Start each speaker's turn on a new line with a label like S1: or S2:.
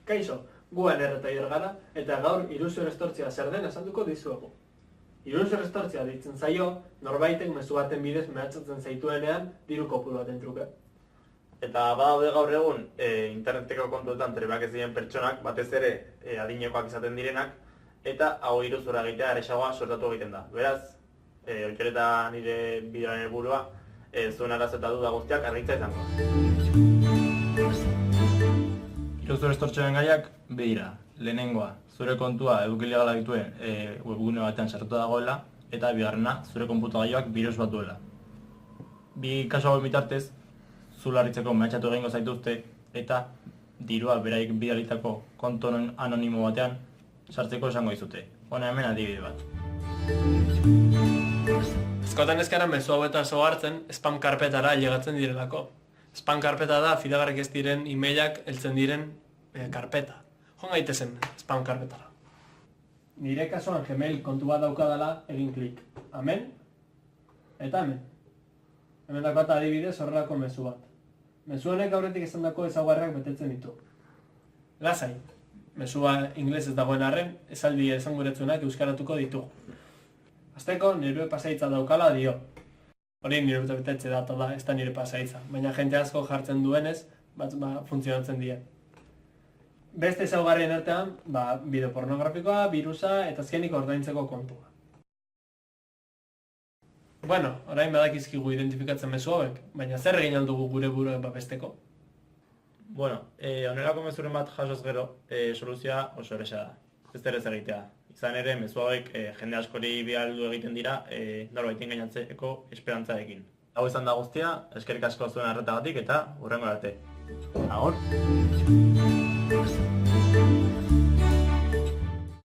S1: Kaixo, guan erretaier gara, eta gaur iruzur estortzia zer den esanduko dizuegu. Iruzur estortzia deitzen zaio, norbaitek mezu baten bidez mehatxatzen zaituenean diru kopuru baten truke.
S2: Eta badaude gaur egun interneteko kontuetan trebak ez diren pertsonak, batez ere adinekoak izaten direnak, eta hau iruzura egitea eresagoa sortatu egiten da. Beraz, Oitor eta nire bideoaren helburua, zuen arazo eta duda guztiak argitza izango.
S3: Iruzur estortzioen gaiak bi dira. Lehenengoa, zure kontua eduki ilegala dituen webgune batean sartuta dagoela, eta bigarrena, zure konputagailuak birus bat duela. Bi kasu hauen bitartez, zu larritzeko mehatxatu egingo zaituzte eta dirua beraik bidalitako kontu anonimo batean sartzeko esango dizute. Hona hemen adibide bat.
S1: Askotan ez gara mezu hauetan hartzen spam karpetara llegatzen direlako. Spam karpeta da fidagarrik ez diren emailak heltzen diren karpeta. Joan gaitezen spam karpetara. Nire kasuan Gmail kontu bat daukadala egin klik. Amen eta hemen. Hemen dakat adibidez horrelako mezu bat. Mezu honek aurretik esandako ezaugarriak betetzen ditu. Lasai, mezua ingelesez dagoen arren, esaldi esanguratsuenak euskaratuko ditugu. Azteko, nire pasaitza daukala dio. Hori nire betetze data da, ez da nire pasaitza. Baina jente asko jartzen duenez, funtzionatzen die. Beste ezaugarrien artean, bideo pornografikoa, birusa eta azkenik ordaintzeko kontua. Bueno, orain badakizkigu identifikatzen mezu hauek, baina zer egin aldugu gure buruen babesteko?
S3: Bueno, honelako mezuren bat jasoz gero, soluzioa oso erresa da. Ez ez egitea. Izan ere, mezu hauek jende askori bialdu egiten dira, norbaitin gainatzeko esperantzarekin. Hau izan da guztia, eskerrik asko zuen arretagatik eta hurrengo arte. Agur!